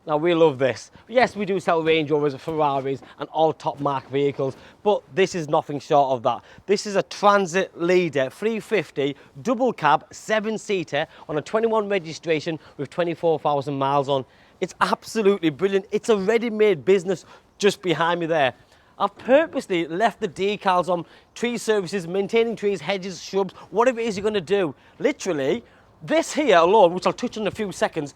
Now we love this. Yes, we do sell Range Rovers, Ferraris and all top mark vehicles, but this is nothing short of that. This is a Transit Leader 350 double cab 7-seater on a 21 registration with 24,000 miles on. It's absolutely brilliant. It's a ready-made business just behind me there. I've purposely left the decals on, tree services, maintaining trees, hedges, shrubs, whatever it is you're going to do. Literally, this here alone, which I'll touch on in a few seconds,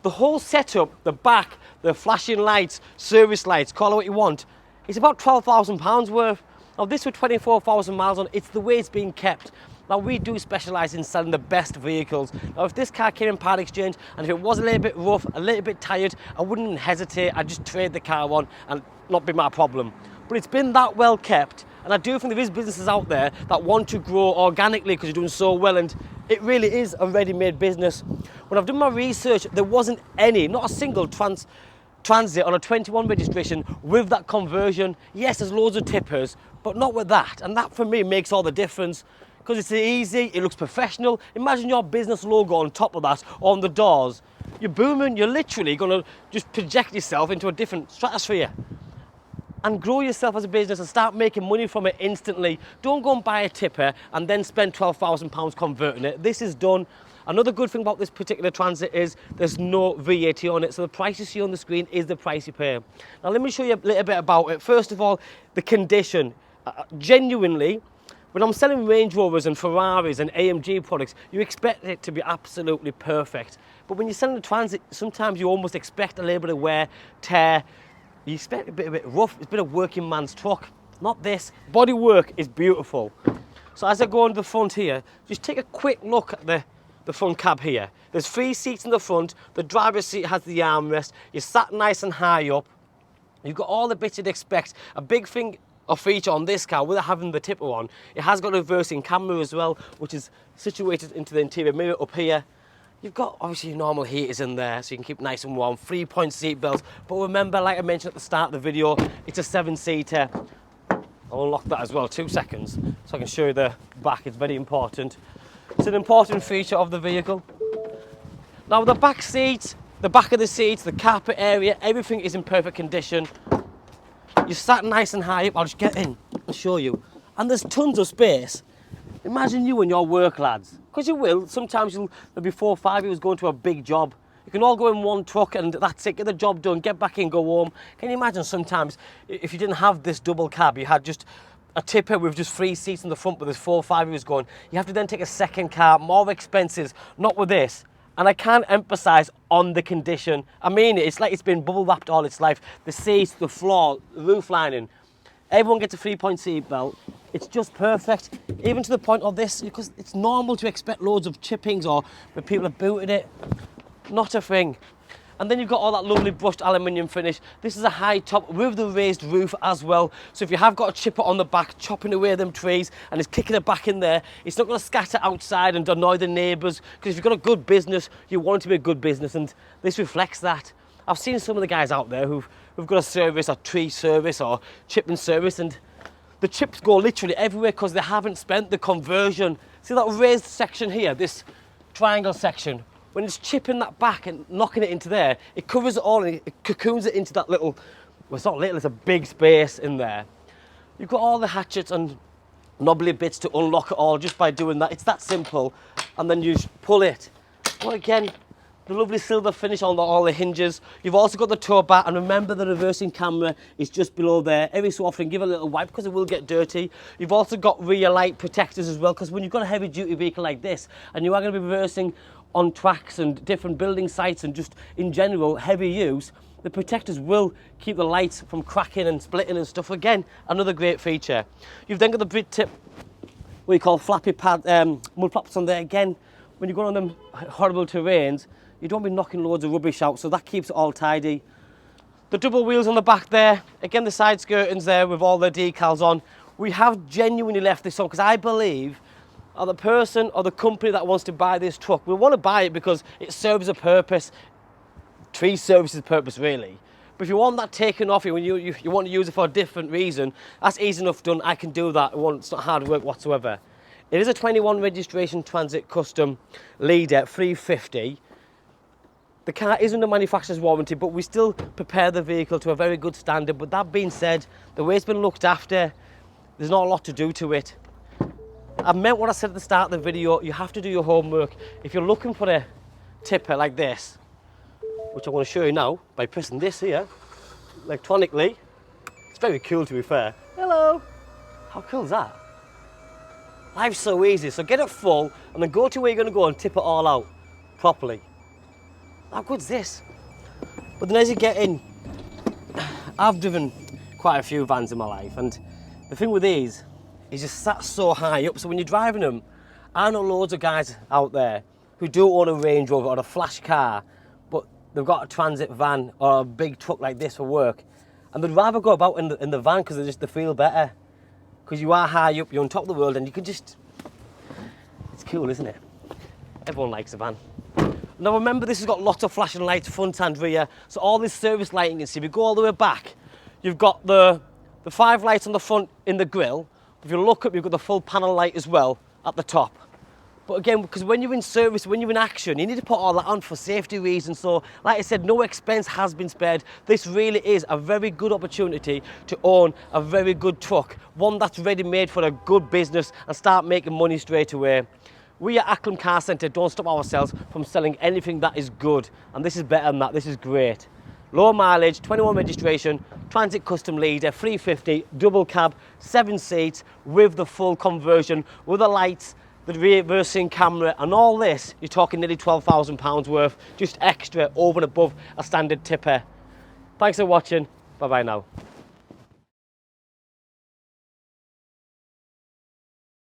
the whole setup, the back, the flashing lights, service lights, call it what you want, it's about £12,000 worth. Now this with 24,000 miles on, it's the way it's being kept. Now we do specialise in selling the best vehicles. Now if this car came in part exchange and if it was a little bit rough, a little bit tired, I wouldn't even hesitate. I'd just trade the car on and not be my problem. But it's been that well kept, and I do think there is businesses out there that want to grow organically because you're doing so well, and it really is a ready-made business. When I've done my research, there wasn't any, not a single Transit on a 21 registration with that conversion. Yes, there's loads of tippers, but not with that, and that for me makes all the difference because it's easy, it looks professional. Imagine your business logo on top of that, on the doors. You're booming, you're literally going to just project yourself into a different stratosphere and grow yourself as a business and start making money from it instantly. Don't go and buy a tipper and then spend £12,000 converting it. This is done. Another good thing about this particular Transit is there's no VAT on it, so the price you see on the screen is the price you pay. Now let me show you a little bit about it. First of all, the condition. Genuinely, when I'm selling Range Rovers and Ferraris and AMG products, you expect it to be absolutely perfect. But when you're selling a Transit, sometimes you almost expect a little bit of wear, tear. You expect a bit rough. It's a bit of working man's truck. Not this. Bodywork is beautiful. So as I go into the front here, just take a quick look at the front cab here. There's 3 seats in the front. The driver's seat has the armrest. You're sat nice and high up. You've got all the bits you'd expect. A big thing or feature on this car, without having the tipper on, it has got a reversing camera as well, which is situated into the interior mirror up here. You've got obviously your normal heaters in there so you can keep nice and warm, 3-point seat belts. But remember, like I mentioned at the start of the video, it's a 7-seater. I'll unlock that as well, 2 seconds, so I can show you the back. It's very important. It's an important feature of the vehicle. Now the back seats, the back of the seats, the carpet area, everything is in perfect condition. You're sat nice and high up. I'll just get in and show you. And there's tons of space. Imagine you and your work lads, because you will. Sometimes there'll be 4 or 5 of you going to a big job. You can all go in one truck and that's it, get the job done, get back in, go home. Can you imagine sometimes if you didn't have this double cab, you had just a tipper with just 3 seats in the front, but there's 4 or 5 of you going, you have to then take a second car, more expenses, not with this. And I can't emphasize on the condition. I mean, it's like it's been bubble wrapped all its life. The seats, the floor, the roof lining. Everyone gets a 3-point seat belt. It's just perfect, even to the point of this, because it's normal to expect loads of chippings or when people have booted it. Not a thing. And then you've got all that lovely brushed aluminium finish. This is a high top with the raised roof as well. So if you have got a chipper on the back, chopping away them trees and it's kicking it back in there, it's not going to scatter outside and annoy the neighbours. Because if you've got a good business, you want it to be a good business, and this reflects that. I've seen some of the guys out there who've got a service, a tree service or chipping service, and the chips go literally everywhere because they haven't spent the conversion. See that raised section here, this triangle section? When it's chipping that back and knocking it into there, it covers it all and it cocoons it into that little, well, it's not little, it's a big space in there. You've got all the hatchets and knobbly bits to unlock it all just by doing that. It's that simple. And then you pull it. Well, again, the lovely silver finish on all the hinges. You've also got the tow bar, and remember the reversing camera is just below there. Every so often give it a little wipe because it will get dirty. You've also got rear light protectors as well, because when you've got a heavy duty vehicle like this and you are going to be reversing on tracks and different building sites and just in general heavy use, the protectors will keep the lights from cracking and splitting and stuff. Again, another great feature. You've then got the Brit tip, what you call flappy pad, mud flaps on there. Again, when you're going on them horrible terrains, you don't be knocking loads of rubbish out, so that keeps it all tidy. The double wheels on the back there, again the side skirtings there with all the decals on. We have genuinely left this on because I believe the person or the company that wants to buy this truck will want to buy it because it serves a purpose. Tree services purpose really. But if you want that taken off you and you want to use it for a different reason, that's easy enough done. I can do that. It's not hard work whatsoever. It is a 21 registration Transit Custom Leader 350. The car is under manufacturer's warranty, but we still prepare the vehicle to a very good standard. But that being said, the way it's been looked after, there's not a lot to do to it. I meant what I said at the start of the video. You have to do your homework. If you're looking for a tipper like this, which I'm going to show you now by pressing this here electronically, it's very cool, to be fair. Hello. How cool is that? Life's so easy. So get it full and then go to where you're going to go and tip it all out properly. How good's this? But then as you get in, I've driven quite a few vans in my life, and the thing with these is just sat so high up. So when you're driving them, I know loads of guys out there who do own a Range Rover or a flash car, but they've got a transit van or a big truck like this for work, and they'd rather go about in the van because they feel better. Because you are high up, you're on top of the world, and you can just, it's cool, isn't it? Everyone likes a van. Now remember, this has got lots of flashing lights front and rear, so all this service lighting you see, if you go all the way back, you've got the 5 lights on the front in the grille. If you look up, you've got the full panel light as well at the top. But again, because when you're in service, when you're in action, you need to put all that on for safety reasons. So like I said, no expense has been spared. This really is a very good opportunity to own a very good truck, one that's ready made for a good business and start making money straight away. We at Acklam Car Centre don't stop ourselves from selling anything that is good, and this is better than that. This is great. Low mileage, 21 registration, transit custom leader, 350, double cab, 7 seats with the full conversion, with the lights, the reversing camera, and all this. You're talking nearly £12,000 worth, just extra over and above a standard tipper. Thanks for watching. Bye bye now.